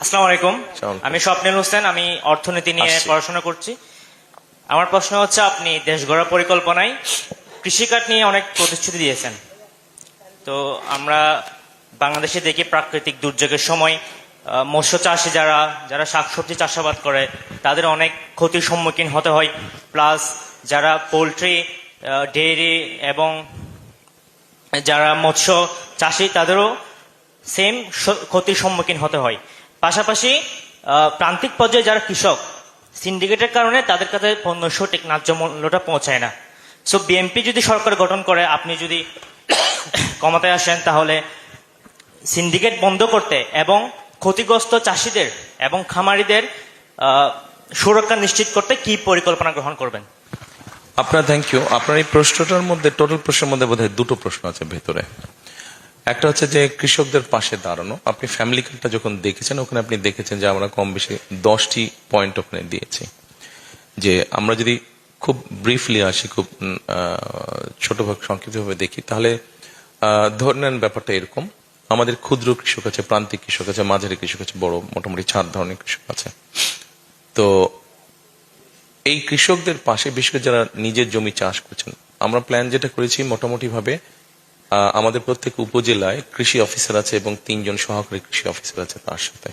আসসালামু আলাইকুম। আমি স্বপ্নিল হোসেন, আমি অর্থনীতি নিয়ে পড়াশোনা করছি। আমার প্রশ্ন হচ্ছে, আপনি দেশ গড়ার পরিকল্পনায় কৃষিকাজ নিয়ে অনেক প্রতিশ্রুতি দিয়েছেন। তো আমরা বাংলাদেশে দেখি প্রাকৃতিক দুর্যোগের সময় মৎস্য চাষি যারা যারা শাকসবজি চাষাবাদ করে তাদের অনেক ক্ষতির সম্মুখীন হতে হয়। প্লাস যারা পোলট্রি, ডেয়ারি এবং যারা মৎস্য চাষি তাদেরও সেম ক্ষতির সম্মুখীন হতে হয়। পাশাপাশি প্রান্তিক পর্যায়ে যারা কৃষক, সিন্ডিকেটের কারণে তাদের কাছে পণ্য সঠিক ন্যায্য মূল্যটা পৌঁছায় না। সো বিএনপি যদি সরকার গঠন করে, আপনি যদি ক্ষমতায় আসেন, তাহলে সিন্ডিকেট বন্ধ করতে এবং ক্ষতিগ্রস্ত চাষিদের এবং খামারিদের সুরক্ষা নিশ্চিত করতে কি পরিকল্পনা গ্রহণ করবেন? আপনার থ্যাংক ইউ। আপনার এই প্রশ্নটার মধ্যে, টোটাল প্রশ্নের মধ্যে বোধহয় দুটো প্রশ্ন আছে ভেতরে। একটা হচ্ছে যে কৃষকদের পাশে দাঁড়ানো। আপনি ফ্যামিলি কার্ডটা যখন দেখেছেন, ওখানে আপনি দেখেছেন যে আমরা কম বেশি 10টি পয়েন্ট ওখানে দিয়েছি। যে আমরা যদি খুব ব্রিফলি আসি, খুব ছোটভাবে সংক্ষিপ্তভাবে দেখি, তাহলে ধরে নেন ব্যাপারটা এরকম: আমাদের ক্ষুদ্র কৃষক আছে, প্রান্তিক কৃষক আছে, মাঝারি কৃষক আছে, বড় মোটামুটি 4 ধরনের কৃষক আছে। তো এই কৃষকদের পাশে, বিশেষ করে যারা নিজের জমি চাষ করছেন, আমরা প্ল্যান যেটা করেছি, মোটামুটি ভাবে আমাদের প্রত্যেক উপজেলায় কৃষি অফিসার আছে এবং 3 জন সহকারী কৃষি অফিসার আছে তার সাথে।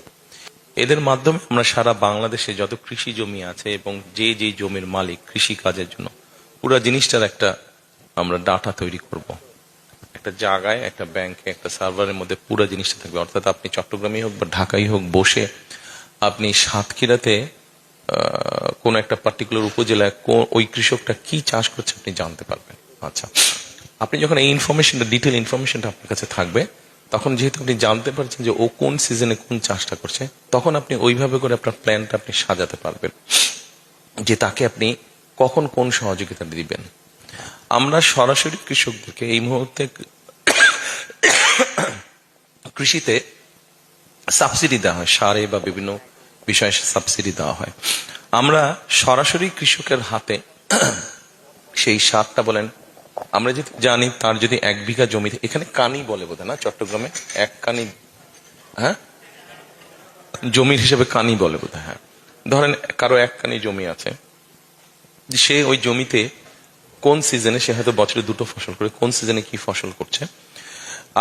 এদের মাধ্যমে আমরা সারা বাংলাদেশে যত কৃষি জমি আছে এবং যে যে জমির মালিক কৃষি কাজের জন্য, পুরো জিনিসটার একটা আমরা ডাটা তৈরি করব। একটা জায়গায়, একটা ব্যাংকে, একটা সার্ভারের মধ্যে পুরো জিনিসটা থাকবে। অর্থাৎ আপনি চট্টগ্রামেই হোক বা ঢাকাই হোক বসে, আপনি সাতক্ষীরাতে কোন একটা পার্টিকুলার উপজেলায় ওই কৃষকটা কি চাষ করছে আপনি জানতে পারবেন। আচ্ছা, আপনি যখন এই ইনফরমেশনটা, ডিটেল ইনফরমেশনটা আপনার কাছে থাকবে, তখন যেহেতু আপনি জানতে পারছেন যে ও কোন সিজনে কোন চাষটা করছে, তখন আপনি ওইভাবে করে আপনার প্ল্যানটা আপনি সাজাতে পারবেন যে তাকে আপনি কখন কোন সহযোগিতা দিবেন। আমরা সরাসরি কৃষকদেরকে এই মুহূর্তে কৃষিতে সাবসিডি দেওয়া হয়, সারে বা বিভিন্ন বিষয়ে সাবসিডি দেওয়া হয়। আমরা সরাসরি কৃষকের হাতে সেই সারটা বলেন, আমরা যদি জানি তার যদি 1 বিঘা জমিতে, এখানে কানি বলে বোধ না চট্টগ্রামে, 1 কানি, হ্যাঁ জমির হিসেবে কানি বলে বোধ, হ্যাঁ ধরেন কারো 1 কানি জমি আছে, সে ওই জমিতে কোন সিজনে, সে হয়তো বছরে 2টো ফসল করে, কোন সিজনে কি ফসল করছে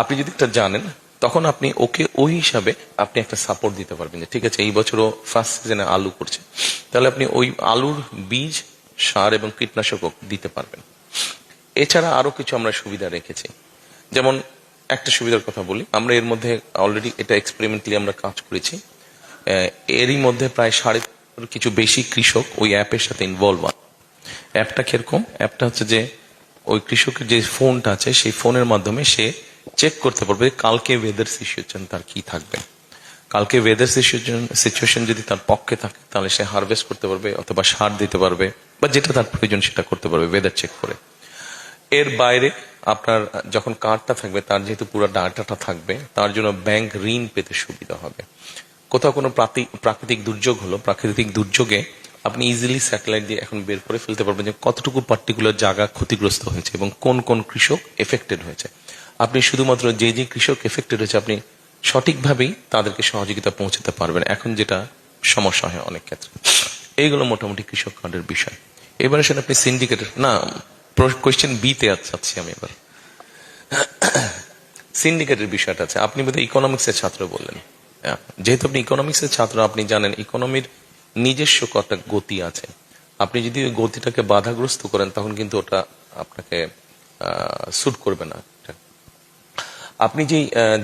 আপনি যদি এটা জানেন, তখন আপনি ওকে ওই হিসাবে আপনি একটা সাপোর্ট দিতে পারবেন যে ঠিক আছে, এই বছরও ফার্স্ট সিজনে আলু করছে, তাহলে আপনি ওই আলুর বীজ, সার এবং কীটনাশক দিতে পারবেন। এছাড়া আরো কিছু আমরা সুবিধা রেখেছি। যেমন একটা সুবিধার কথা বলি, আমরা এর মধ্যে অলরেডি এটা এক্সপেরিমেন্টালি আমরা কাজ করেছি। এরই মধ্যে প্রায় 3.5 কিছু বেশি কৃষক ওই অ্যাপের সাথে ইনভলভ। অ্যাপটা কিরকম? অ্যাপটা হচ্ছে যে ওই কৃষকের যে ফোনটা আছে, সেই ফোনের মাধ্যমে সে চেক করতে পারবে কালকে ওয়েদার সিচুয়েশন তার কি থাকবে। কালকে ওয়েদার সিচুয়েশন যদি তার পক্ষে থাকে, তাহলে সে হারভেস্ট করতে পারবে, অথবা সার দিতে পারবে, বা যেটা তার প্রয়োজন সেটা করতে পারবে ওয়েদার চেক করে। এর বাইরে আপনার যখন কার্ডটা থাকবে, তার যেহেতু পুরো ডাটাটা থাকবে, তার জন্য ব্যাংক ঋণ পেতে সুবিধা হবে। কোথাও কোনো প্রাকৃতিক দুর্যোগ হলো, প্রাকৃতিক দুর্যোগে আপনি ইজিলি স্যাটেলাইট দিয়ে এখন বের করে ফেলতে পারবেন যে কতটুকু পার্টিকুলার জায়গা ক্ষতিগ্রস্ত হয়েছে এবং কোন কোন কৃষক এফেক্টেড হয়েছে। আপনি শুধুমাত্র যে যে কৃষক এফেক্টেড হয়েছে, আপনি সঠিকভাবেই তাদেরকে সহযোগিতা পৌঁছাতে পারবেন, এখন যেটা সমস্যা হয় অনেক ক্ষেত্রে। এইগুলো মোটামুটি কৃষক কার্ডের বিষয়। এবারে সেটা আপনি সিন্ডিকেটের না, কোয়েশ্চেন বি তে যাচ্ছি আমি এবার। সিন্ডিকেটের বিষয়টা আছে। আপনি বোধহয় ইকোনমিক্সের ছাত্র বললেন। যেহেতু আপনি ইকোনমিক্সের ছাত্র, আপনি জানেন ইকোনমির নিজস্ব একটা গতি আছে। আপনি যদি ওই গতিটাকে বাধাগ্রস্ত করেন, তখন কিন্তু ওটা আপনাকে স্যুট করবে না। আপনি যে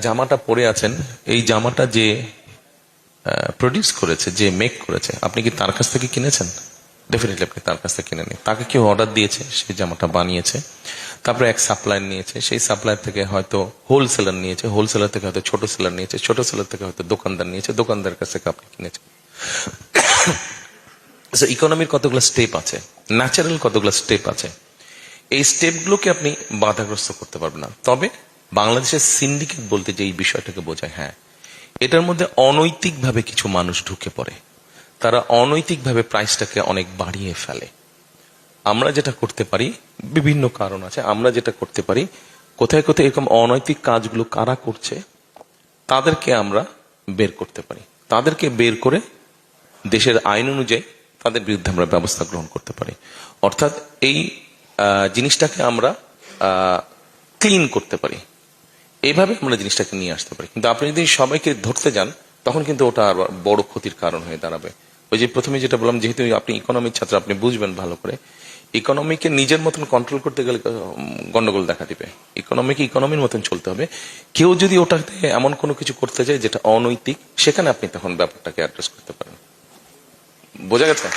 জামাটা পরে আছেন, এই জামাটা যে প্রডিউস করেছে, যে মেক করেছে, আপনি কি তার কাছ থেকে কিনেছেন? ডেফিনেটলি আপনি তার কাছ থেকে কিনেনি। তাকে কেউ অর্ডার দিয়েছে, সেই জামাটা বানিয়েছে, তারপরে এক সাপ্লায়ার নিয়েছে, সেই সাপ্লায়ার থেকে হয়তো হোলসেলার নিয়েছে, হোলসেলার থেকে হয়তো ছোট সেলার নিয়েছে, ছোট সেলার থেকে হয়তো দোকানদার নিয়েছে, দোকানদারের কাছ থেকে আপনি কিনেছেন। ইকোনমির কতগুলো স্টেপ আছে, ন্যাচারাল কতগুলো স্টেপ আছে, এই স্টেপগুলোকে আপনি বাধাগ্রস্ত করতে পারবেন না। তবে বাংলাদেশের সিন্ডিকেট বলতে যে এই বিষয়টাকে বোঝায়, হ্যাঁ এটার মধ্যে অনৈতিকভাবে কিছু মানুষ ঢুকে পড়ে, তারা অনৈতিকভাবে প্রাইসটাকে অনেক বাড়িয়ে ফেলে। আমরা যেটা করতে পারি, বিভিন্ন কারণ আছে, আমরা যেটা করতে পারি, কোথায় কোথায় এরকম অনৈতিক কাজগুলো কারা করছে তাদেরকে আমরা বের করতে পারি। তাদেরকে বের করে দেশের আইন অনুযায়ী তাদের বিরুদ্ধে আমরা ব্যবস্থা গ্রহণ করতে পারি। অর্থাৎ এই জিনিসটাকে আমরা ক্লিন করতে পারি, এইভাবে আমরা জিনিসটাকে নিয়ে আসতে পারি। কিন্তু আপনি যদি সবাইকে ধরতে যান তখন কিন্তু ওটা আর বড় ক্ষতির কারণ হয়ে দাঁড়াবে। ওই যে প্রথমে যেটা বললাম, যেহেতু আপনি ইকোনমির ছাত্র, আপনি বুঝবেন ভালো করে, ইকোনমিকে নিজের মতন কন্ট্রোল করতে গেলে গন্ডগোল দেখা দিবে। ইকোনমিকে ইকোনমির মতন চলতে হবে। কেউ যদি ওটাতে এমন কোনো কিছু করতে যায় যেটা অনৈতিক, সেখানে আপনি তখন ব্যাপারটাকে অ্যাড্রেস করতে পারেন। বোঝা গেছে?